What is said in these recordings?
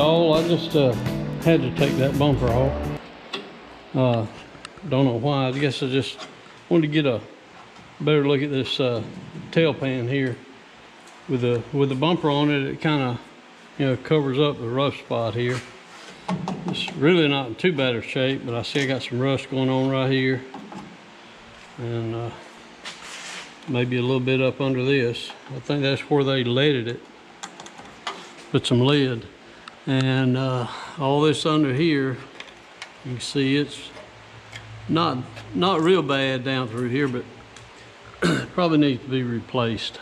y'all, I just had to take that bumper off. Don't know why. I guess I just wanted to get a better look at this tail pan here. With the bumper on it, it kind of, you know, covers up the rough spot here. It's really not in too bad of shape, but I see I got some rust going on right here, and maybe a little bit up under this. I think that's where they leaded it. Put some lead, and all this under here, you can see it's not real bad down through here, but probably needs to be replaced.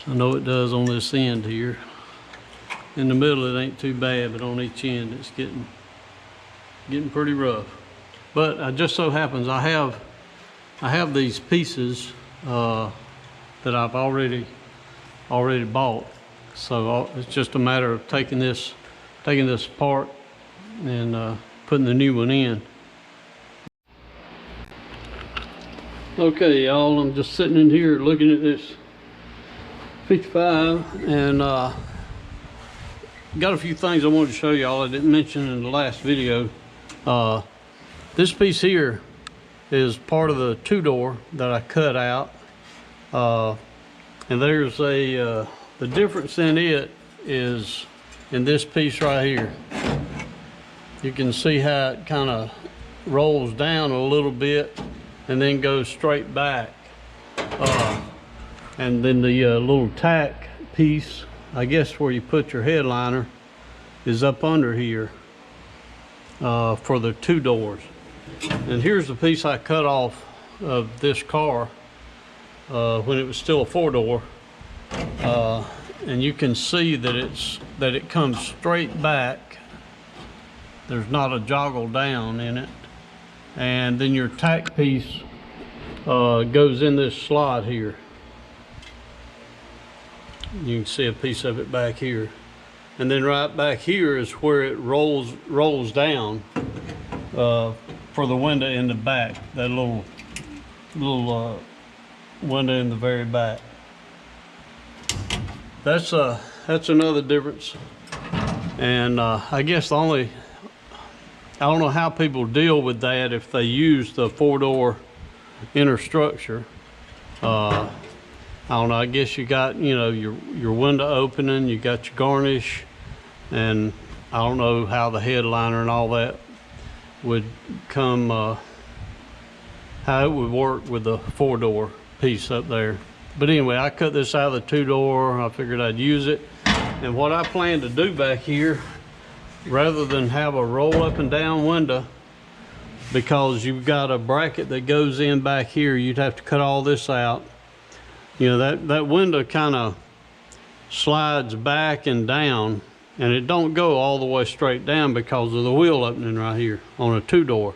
I know it does on this end here. In the middle it ain't too bad, but on each end it's getting pretty rough. But it just so happens I have these pieces that I've already bought. So it's just a matter of taking this apart and putting the new one in. Okay, y'all, I'm just sitting in here looking at this 55, and got a few things I wanted to show y'all I didn't mention in the last video. This piece here is part of the two-door that I cut out, and there's the difference in it is in this piece right here. You can see how it kind of rolls down a little bit and then goes straight back, and then the little tack piece, I guess where you put your headliner, is up under here for the two doors. And here's the piece I cut off of this car when it was still a four-door, and you can see that it comes straight back. There's not a joggle down in it, and then your tack piece goes in this slot here. You can see a piece of it back here, and then right back here is where it rolls down for the window in the back. That little window in the very back. That's another difference. And I guess I don't know how people deal with that if they use the four-door inner structure. I don't know, I guess you got, you know, your window opening, you got your garnish, and I don't know how the headliner and all that would come, how it would work with the four-door piece up there. But anyway, I cut this out of the two-door. I figured I'd use it. And what I plan to do back here, rather than have a roll up and down window, because you've got a bracket that goes in back here, you'd have to cut all this out. You know, that window kind of slides back and down, and it don't go all the way straight down because of the wheel opening right here on a two-door.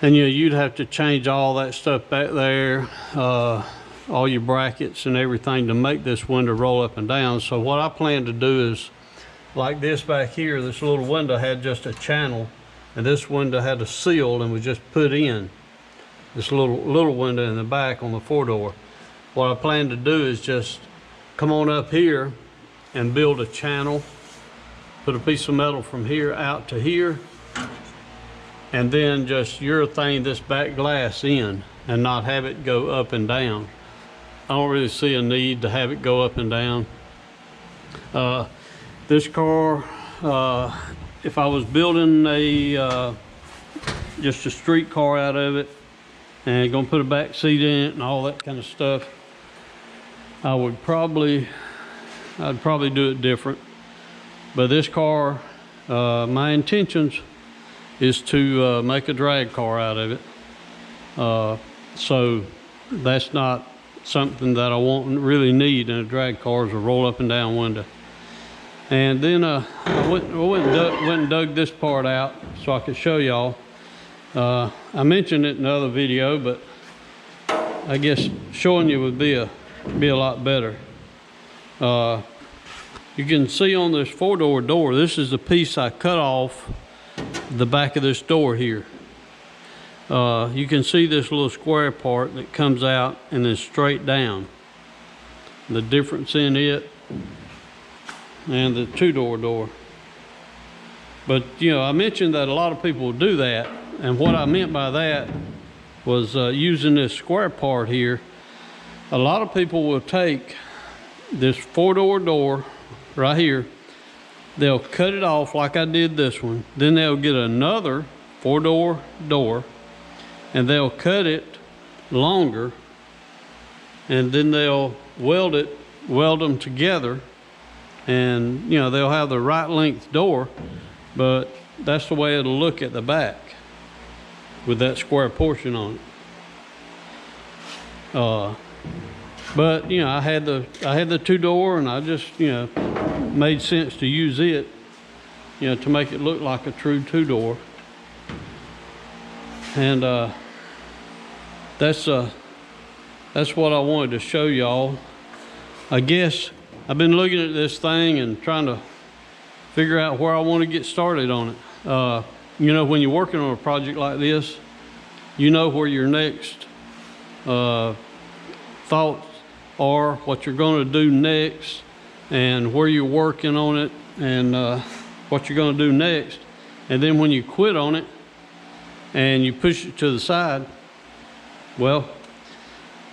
And you know, you'd have to change all that stuff back there, all your brackets and everything to make this window roll up and down. So what I plan to do is, like this back here, this little window had just a channel, and this window had a seal and was just put in. This little window in the back on the four-door. What I plan to do is just come on up here and build a channel, put a piece of metal from here out to here, and then just urethane this back glass in and not have it go up and down. I don't really see a need to have it go up and down. This car, if I was building just a street car out of it and gonna put a back seat in it and all that kind of stuff, I'd probably do it different. But this car, my intentions is to make a drag car out of it. So that's not something that I won't really need in a drag car, is a roll up and down window. And then I went and dug this part out so I could show y'all. I mentioned it in another video, but I guess showing you would be a lot better. You can see on this four-door door, this is the piece I cut off the back of this door here. You can see this little square part that comes out and then straight down. The difference in it, and the two-door door. But you know, I mentioned that a lot of people do that, and what I meant by that was using this square part here. A lot of people will take this four-door door right here, they'll cut it off like I did this one, then they'll get another four-door door and they'll cut it longer, and then they'll weld them together, and you know, they'll have the right length door, but that's the way it'll look at the back with that square portion on it. But you know, I had the two-door, and I just, you know, made sense to use it, you know, to make it look like a true two-door. And that's what I wanted to show y'all. I guess I've been looking at this thing and trying to figure out where I want to get started on it. You know, when you're working on a project like this, you know where your next thoughts are, what you're going to do next, and where you're working on it, and what you're going to do next. And then when you quit on it and you push it to the side, well,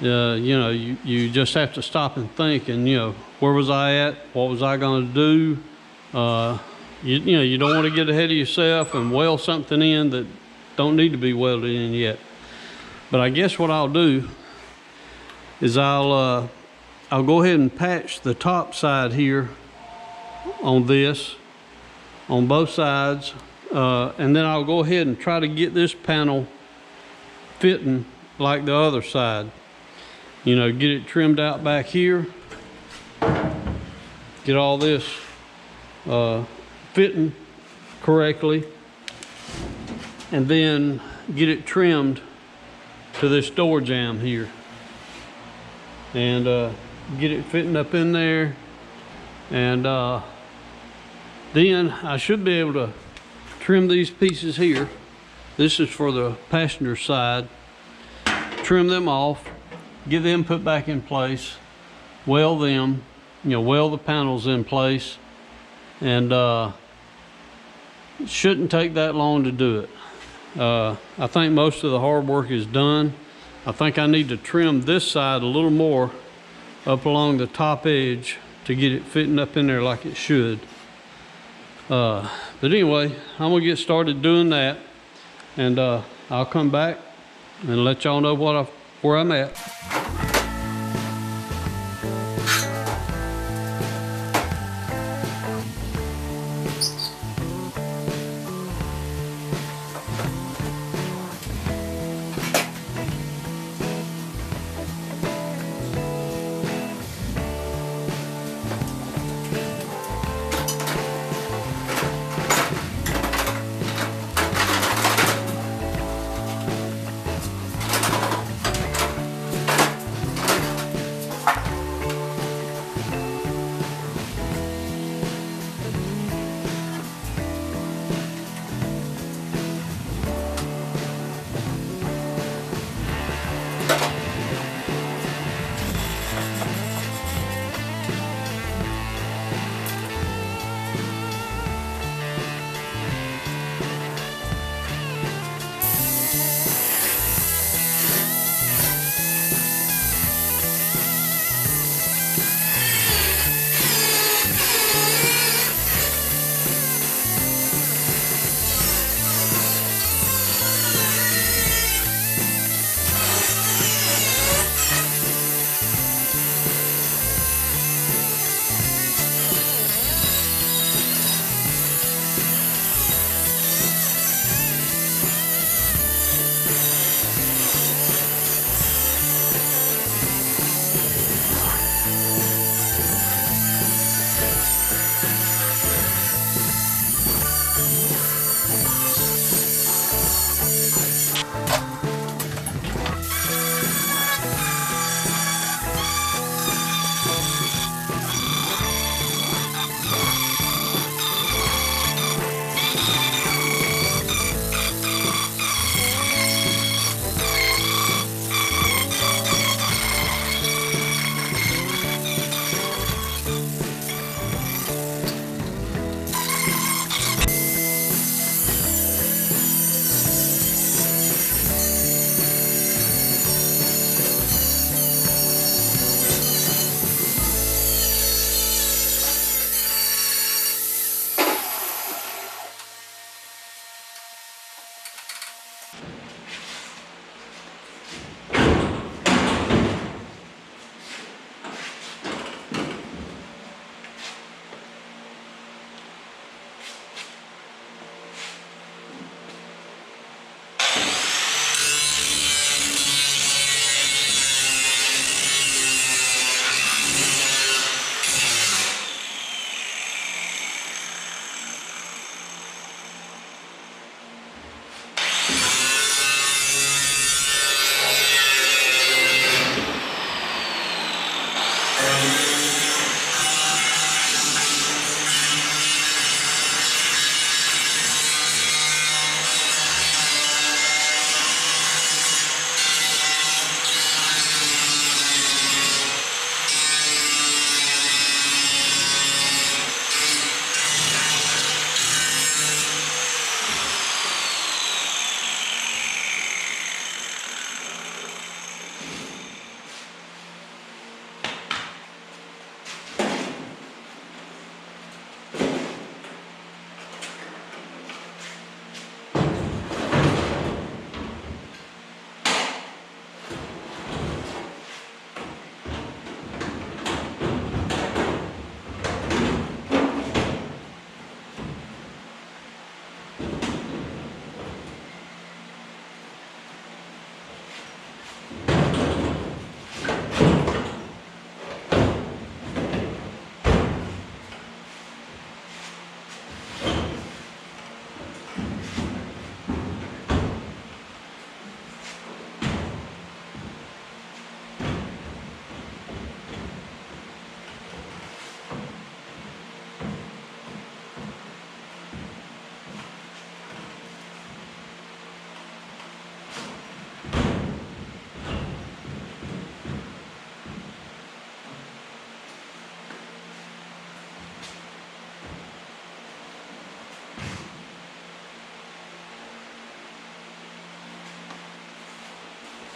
you know, you just have to stop and think, and you know, where was I at? What was I going to do? You know, you don't want to get ahead of yourself and weld something in that don't need to be welded in yet. But I guess what I'll do is I'll go ahead and patch the top side here on this, on both sides, and then I'll go ahead and try to get this panel fitting like the other side. You know, get it trimmed out back here, get all this fitting correctly, and then get it trimmed to this door jamb here, and get it fitting up in there. And then I should be able to trim these pieces here. This is for the passenger side. Trim them off, get them put back in place, weld them, you know, weld the panels in place, and it shouldn't take that long to do it. I think most of the hard work is done. I think I need to trim this side a little more up along the top edge to get it fitting up in there like it should. But anyway, I'm gonna get started doing that, and I'll come back and let y'all know where I'm at.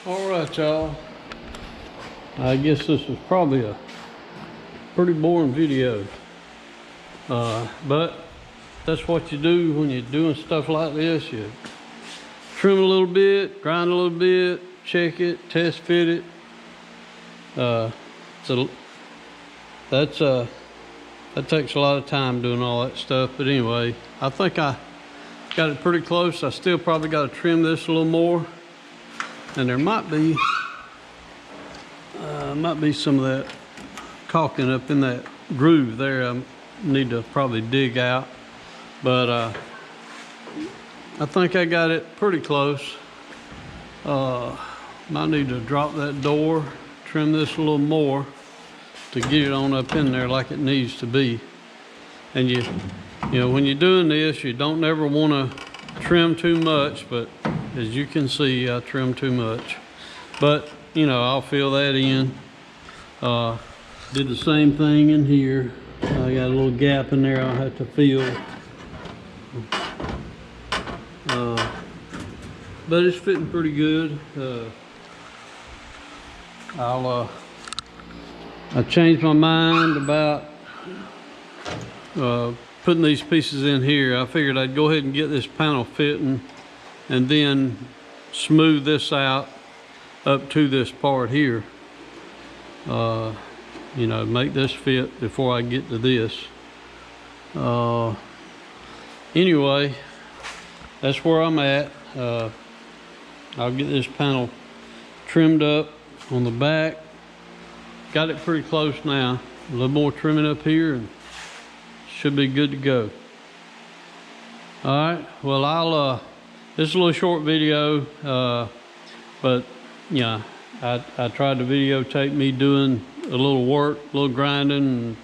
All right, y'all. I guess this was probably a pretty boring video. But that's what you do when you're doing stuff like this. You trim a little bit, grind a little bit, check it, test fit it. So that takes a lot of time doing all that stuff. But anyway, I think I got it pretty close. I still probably got to trim this a little more, and there might be some of that caulking up in that groove there. I need to probably dig out, but I think I got it pretty close. Might need to drop that door, trim this a little more to get it on up in there like it needs to be. And you know, when you're doing this, you don't never want to trim too much, but as you can see, I trimmed too much. But you know, I'll fill that in. Did the same thing in here. I got a little gap in there I'll have to fill. But it's fitting pretty good. I changed my mind about putting these pieces in here. I figured I'd go ahead and get this panel fitting and then smooth this out up to this part here. You know, make this fit before I get to this. Anyway, that's where I'm at. I'll get this panel trimmed up on the back. Got it pretty close now. A little more trimming up here and should be good to go. All right, well, this is a little short video, but yeah, I tried to videotape me doing a little work, a little grinding,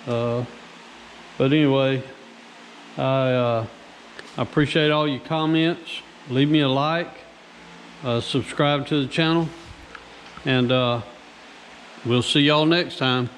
but anyway, I appreciate all your comments. Leave me a like, subscribe to the channel, and we'll see y'all next time.